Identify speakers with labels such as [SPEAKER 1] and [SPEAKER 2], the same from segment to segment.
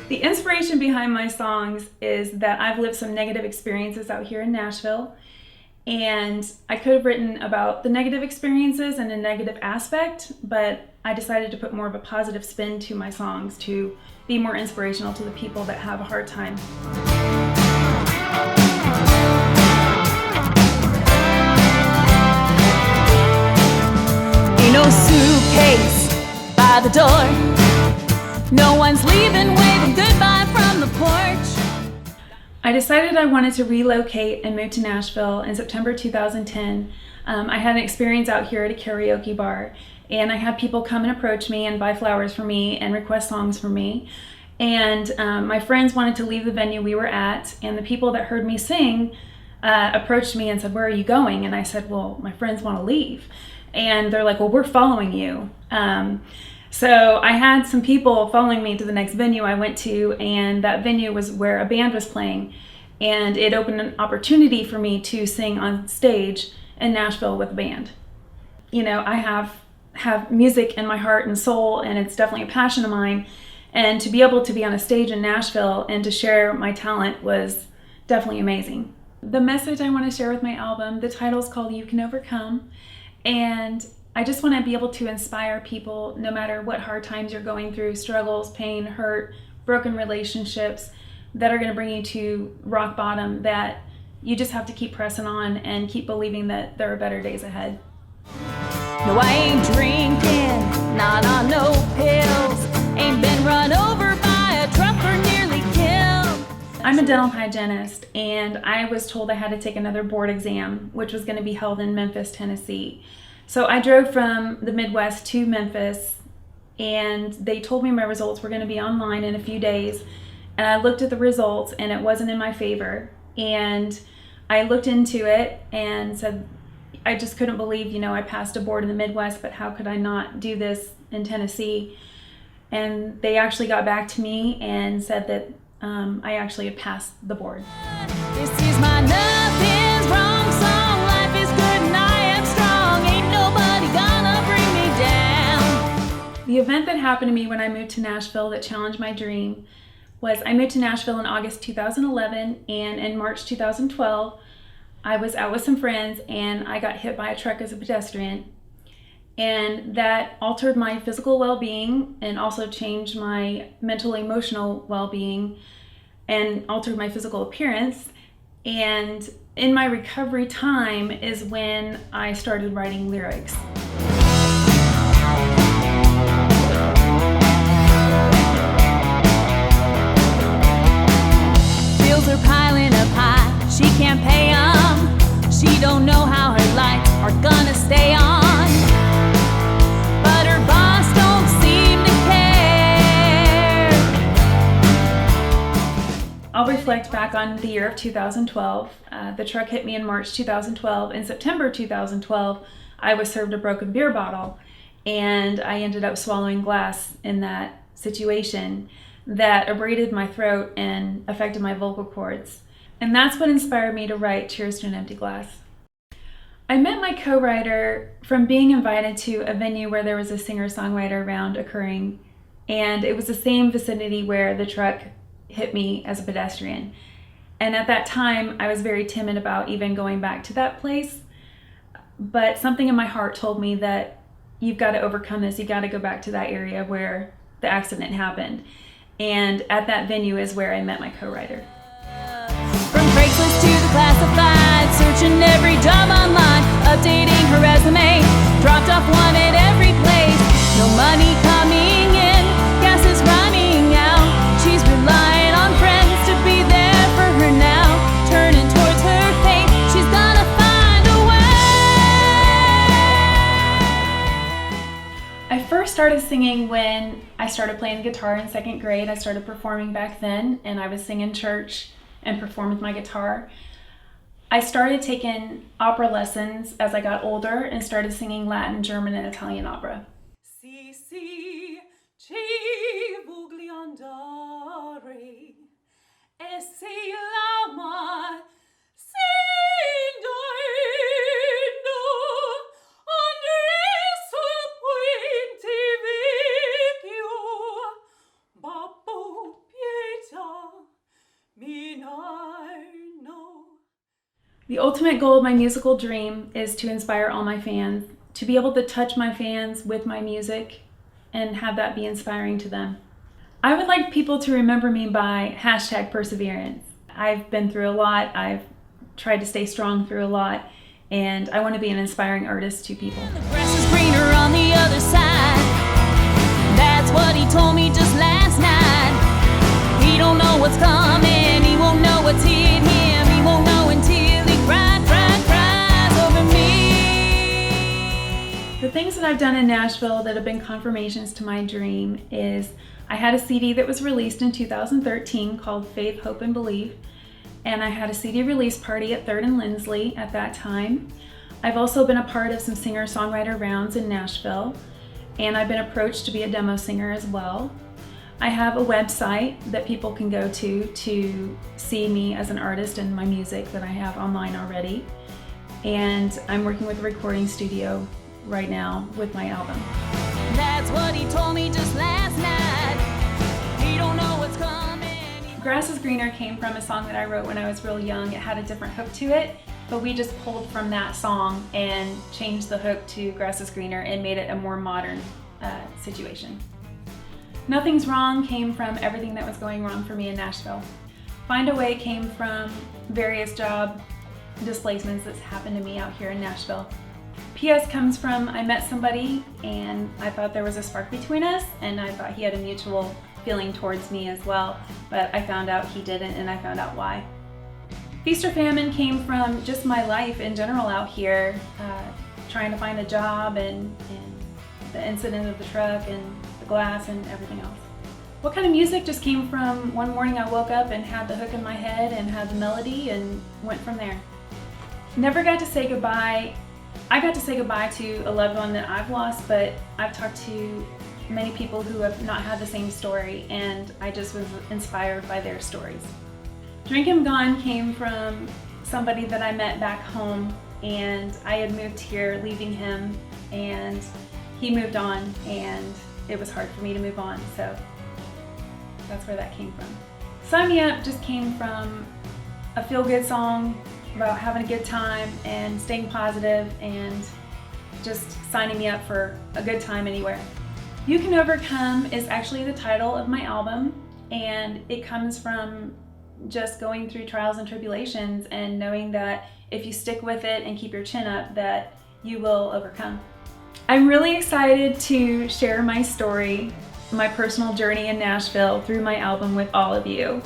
[SPEAKER 1] The inspiration behind my songs is that I've lived some negative experiences out here in Nashville, and I could have written about the negative experiences and a negative aspect, but I decided to put more of a positive spin to my songs to be more inspirational to the people that have a hard time.
[SPEAKER 2] Ain't no suitcase by the door. No one's leaving, waving goodbye from the porch.
[SPEAKER 1] I decided I wanted to relocate and move to Nashville in September 2010. I had an experience out here at a karaoke bar, and I had people come and approach me and buy flowers for me and request songs for me. And my friends wanted to leave the venue we were at, and the people that heard me sing approached me and said, "Where are you going?" And I said, "Well, my friends want to leave." And they're like, "Well, we're following you." So I had some people following me to the next venue I went to, and that venue was where a band was playing, and it opened an opportunity for me to sing on stage in Nashville with a band. You know, I have music in my heart and soul, and it's definitely a passion of mine, and to be able to be on a stage in Nashville and to share my talent was definitely amazing. The message I want to share with my album, the title is called You Can Overcome, and I just want to be able to inspire people no matter what hard times you're going through, struggles, pain, hurt, broken relationships that are going to bring you to rock bottom, that you just have to keep pressing on and keep believing that there are better days ahead.
[SPEAKER 2] No, I ain't drinking, not on no pills. Ain't been run over by a truck or nearly killed.
[SPEAKER 1] I'm a dental hygienist, and I was told I had to take another board exam, which was going to be held in Memphis, Tennessee. So I drove from the Midwest to Memphis, and they told me my results were going to be online in a few days. And I looked at the results, and it wasn't in my favor. And I looked into it and said, I just couldn't believe, I passed a board in the Midwest, but how could I not do this in Tennessee? And they actually got back to me and said that I actually had passed the board.
[SPEAKER 2] This is my nothing's wrong song. Life is good and I am strong. Ain't nobody gonna bring me down.
[SPEAKER 1] The event that happened to me when I moved to Nashville that challenged my dream was I moved to Nashville in August 2011, and in March 2012, I was out with some friends and I got hit by a truck as a pedestrian. And that altered my physical well-being and also changed my mental, emotional well-being and altered my physical appearance. And in my recovery time is when I started writing lyrics.
[SPEAKER 2] Bills are piling up high, she can't pay 'em. She don't know how her life are gonna stay on. But her boss don't seem to care.
[SPEAKER 1] I'll reflect back on the year of 2012. The truck hit me in March 2012. In September 2012, I was served a broken beer bottle, and I ended up swallowing glass in that situation that abraded my throat and affected my vocal cords. And that's what inspired me to write Cheers to an Empty Glass. I met my co-writer from being invited to a venue where there was a singer-songwriter round occurring, and it was the same vicinity where the truck hit me as a pedestrian. And at that time, I was very timid about even going back to that place, but something in my heart told me that you've got to overcome this, you've got to go back to that area where the accident happened. And at that venue is where I met my co-writer.
[SPEAKER 2] From Craigslist to the classified, searching every job online, updating her resume, dropped off one at every place. No money coming in, gas is running out. She's relying on friends to be there for her now. Turning towards her fate, she's gonna find a way.
[SPEAKER 1] I first started singing when I started playing guitar in second grade. I started performing back then, and I would sing in church and perform with my guitar. I started taking opera lessons as I got older and started singing Latin, German, and Italian opera.
[SPEAKER 2] Si, si, ci voglio andare, e se l'ama si indovino, andrei sul puente vecchio, babbo
[SPEAKER 1] The ultimate goal of my musical dream is to inspire all my fans, to be able to touch my fans with my music and have that be inspiring to them. I would like people to remember me by #perseverance. I've been through a lot, I've tried to stay strong through a lot, and I want to be an inspiring artist to people.
[SPEAKER 2] The grass is greener on the other side. That's what he told me just last night. He don't know what's coming, he won't know what's hit him, he won't know until he cries over me.
[SPEAKER 1] The things that I've done in Nashville that have been confirmations to my dream is I had a CD that was released in 2013 called Faith, Hope, and Believe, and I had a CD release party at 3rd and Lindsley at that time. I've also been a part of some singer-songwriter rounds in Nashville, and I've been approached to be a demo singer as well. I have a website that people can go to see me as an artist and my music that I have online already, and I'm working with a recording studio right now with my album.
[SPEAKER 2] That's what he told me just last night. He don't know what's coming.
[SPEAKER 1] Grass is Greener came from a song that I wrote when I was real young. It had a different hook to it, but we just pulled from that song and changed the hook to Grass is Greener and made it a more modern situation. Nothing's Wrong came from everything that was going wrong for me in Nashville. Find a Way came from various job displacements that's happened to me out here in Nashville. PS comes from I met somebody and I thought there was a spark between us, and I thought he had a mutual feeling towards me as well, but I found out he didn't, and I found out why. Feast or Famine came from just my life in general out here, trying to find a job and the incident of the truck and the glass and everything else. What Kind of Music just came from one morning I woke up and had the hook in my head and had the melody and went from there. Never got to say goodbye. I got to say goodbye to a loved one that I've lost, but I've talked to many people who have not had the same story, and I just was inspired by their stories. Drink 'Em Gone came from somebody that I met back home, and I had moved here leaving him, and he moved on, and it was hard for me to move on, so that's where that came from. Sign Me Up just came from a feel-good song about having a good time and staying positive and just signing me up for a good time anywhere. You Can Overcome is actually the title of my album, and it comes from just going through trials and tribulations and knowing that if you stick with it and keep your chin up, that you will overcome. I'm really excited to share my story, my personal journey in Nashville through my album with all of you,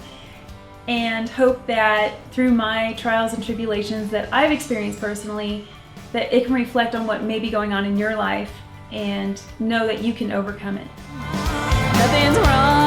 [SPEAKER 1] and hope that through my trials and tribulations that I've experienced personally, that it can reflect on what may be going on in your life and know that you can overcome it.
[SPEAKER 2] Nothing's wrong.